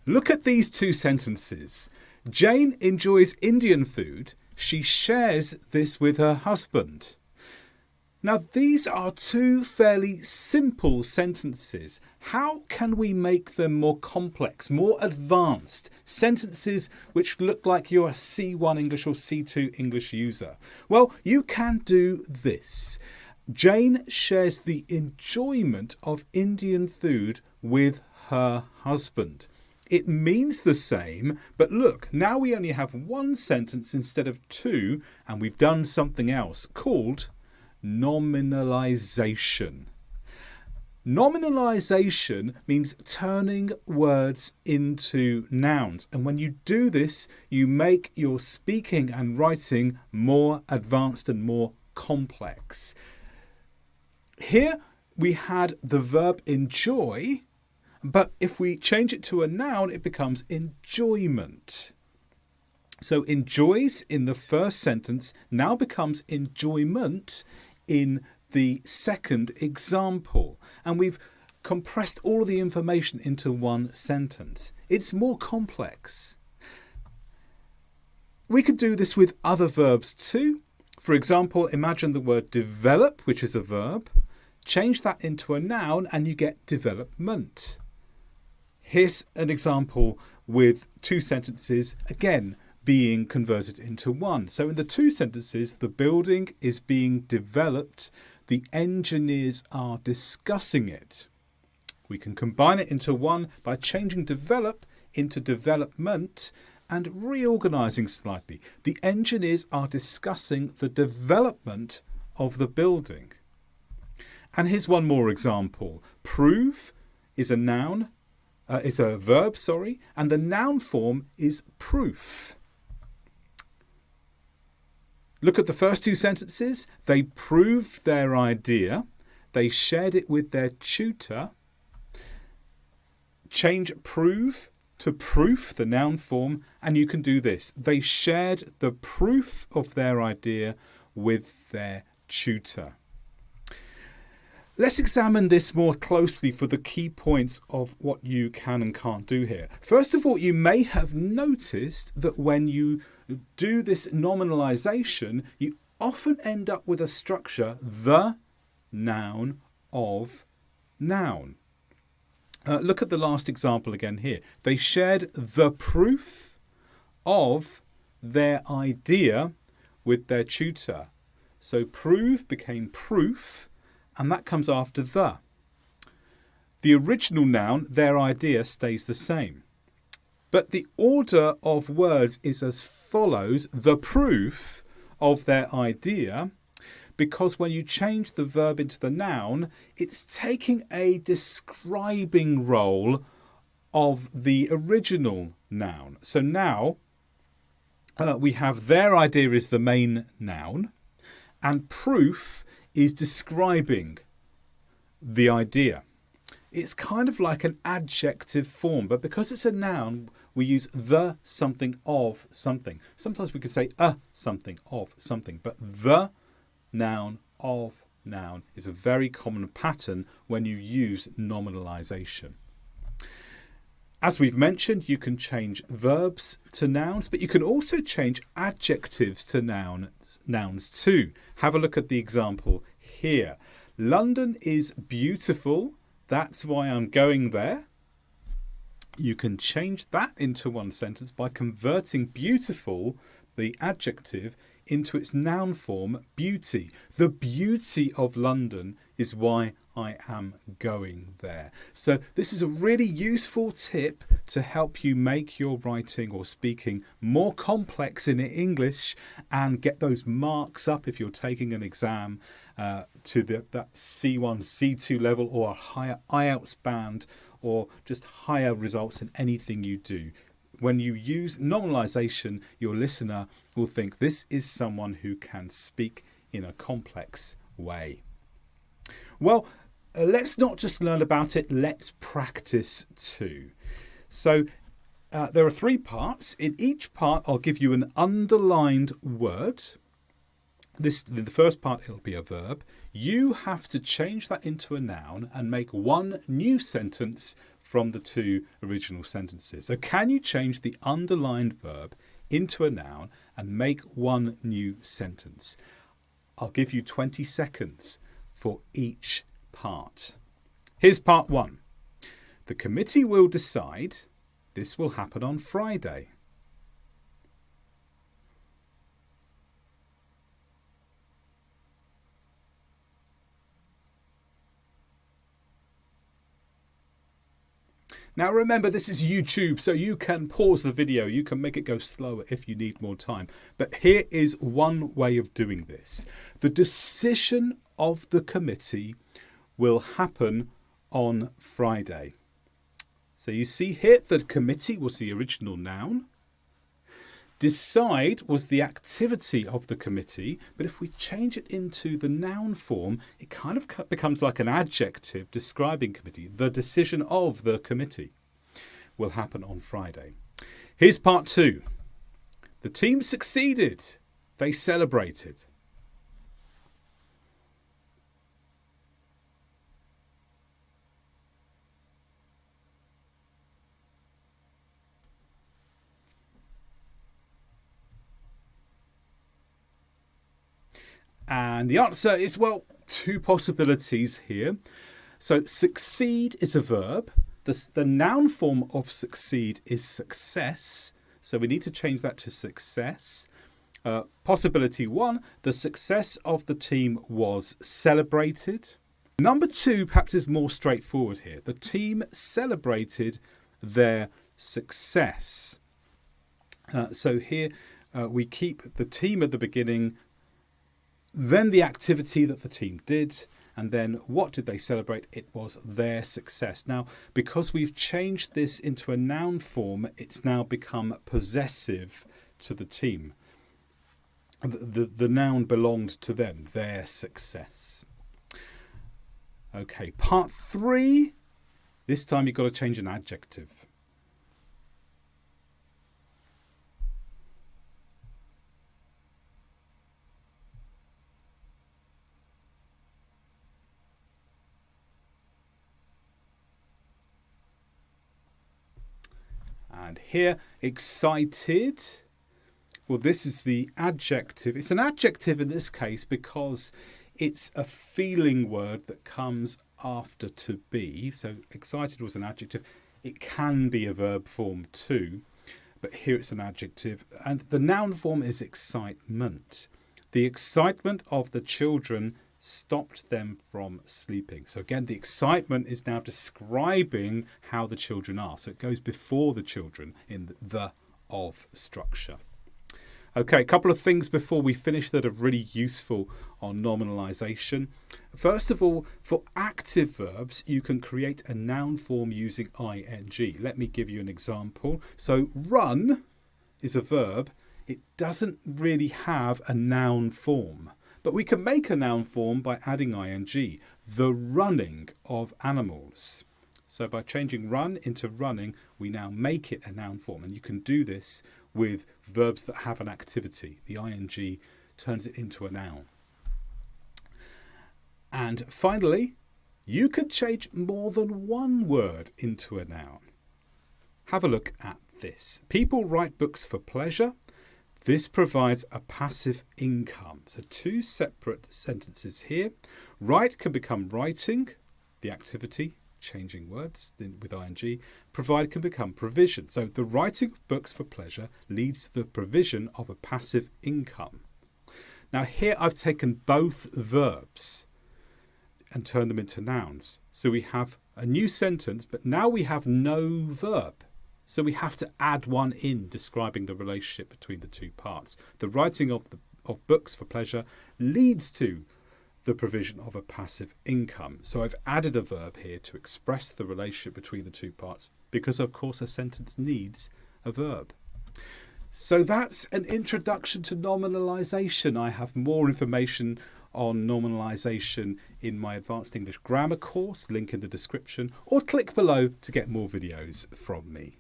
Look at these two sentences. Jane enjoys Indian food. She shares this with her husband. Now, these are two fairly simple sentences. How can we make them more complex, more advanced? Sentences which look like you're a C1 English or C2 English user. Well, you can do this. Jane shares the enjoyment of Indian food with her husband. It means the same, but look, now we only have one sentence instead of two, and we've done something else called nominalization. Nominalization means turning words into nouns. And when you do this, you make your speaking and writing more advanced and more complex. Here we had the verb enjoy, but if we change it to a noun, it becomes enjoyment. So enjoys in the first sentence now becomes enjoyment in the second example. And we've compressed all of the information into one sentence. It's more complex. We could do this with other verbs too. For example, imagine the word develop, which is a verb. Change that into a noun and you get development. Here's an example with two sentences, again, being converted into one. So in the two sentences, the building is being developed. The engineers are discussing it. We can combine it into one by changing develop into development and reorganizing slightly. The engineers are discussing the development of the building. And here's one more example. Prove is a noun, is a verb, and the noun form is proof. Look at the first two sentences. They proved their idea. They shared it with their tutor. Change prove to proof, the noun form, and you can do this. They shared the proof of their idea with their tutor. Let's examine this more closely for the key points of what you can and can't do here. First of all, you may have noticed that when you do this nominalization, you often end up with a structure, the noun of noun. Look at the last example again here. They shared the proof of their idea with their tutor. So prove became proof, and that comes after the. The original noun, their idea, stays the same. But the order of words is as follows: the proof of their idea, because when you change the verb into the noun, it's taking a describing role of the original noun. So now we have their idea is the main noun, and proof is describing the idea. It's kind of like an adjective form, but because it's a noun, we use the something of something. Sometimes we could say a something of something, but the noun of noun is a very common pattern when you use nominalization. As we've mentioned, you can change verbs to nouns, but you can also change adjectives to nouns too. Have a look at the example here. London is beautiful. That's why I'm going there. You can change that into one sentence by converting beautiful, the adjective, into its noun form, beauty. The beauty of London is why I am going there. So this is a really useful tip to help you make your writing or speaking more complex in English and get those marks up if you're taking an exam to that C1, C2 level or a higher IELTS band or just higher results in anything you do. When you use nominalization, your listener will think this is someone who can speak in a complex way. Well, let's not just learn about it, let's practice too. So there are 3 parts. In each part, I'll give you an underlined word. The first part, it'll be a verb. You have to change that into a noun and make one new sentence from the two original sentences. So can you change the underlined verb into a noun and make one new sentence? I'll give you 20 seconds for each part. Here's part 1. The committee will decide. This will happen on Friday. Now remember, this is YouTube, so you can pause the video, you can make it go slower if you need more time. But here is one way of doing this. The decision of the committee will happen on Friday. So you see here, the committee was the original noun. Decide was the activity of the committee, but if we change it into the noun form, it kind of becomes like an adjective describing committee. The decision of the committee will happen on Friday. Here's part 2. The team succeeded. They celebrated. And the answer is, well, two possibilities here. So succeed is a verb. The noun form of succeed is success. So we need to change that to success. Possibility 1, the success of the team was celebrated. Number 2 perhaps is more straightforward here. The team celebrated their success. So here we keep the team at the beginning, then the activity that the team did, and then what did they celebrate? It was their success. Now, because we've changed this into a noun form, it's now become possessive to the team. The noun belonged to them, their success. Okay, part 3. This time you've got to change an adjective. And here, excited. Well, this is the adjective. It's an adjective in this case because it's a feeling word that comes after to be. So excited was an adjective. It can be a verb form too, but here it's an adjective. And the noun form is excitement. The excitement of the children stopped them from sleeping. So again, the excitement is now describing how the children are. So it goes before the children in the of structure. Okay, a couple of things before we finish that are really useful on nominalisation. First of all, for active verbs, you can create a noun form using ing. Let me give you an example. So run is a verb. It doesn't really have a noun form. But we can make a noun form by adding ing, the running of animals. So by changing run into running, we now make it a noun form. And you can do this with verbs that have an activity. The ing turns it into a noun. And finally, you could change more than one word into a noun. Have a look at this. People write books for pleasure. This provides a passive income. So two separate sentences here. Write can become writing, the activity, changing words with ing. Provide can become provision. So the writing of books for pleasure leads to the provision of a passive income. Now here I've taken both verbs and turned them into nouns. So we have a new sentence, but now we have no verb. So we have to add one in describing the relationship between the two parts. The writing of books for pleasure leads to the provision of a passive income. So I've added a verb here to express the relationship between the two parts because, of course, a sentence needs a verb. So that's an introduction to nominalisation. I have more information on nominalisation in my Advanced English Grammar course, link in the description, or click below to get more videos from me.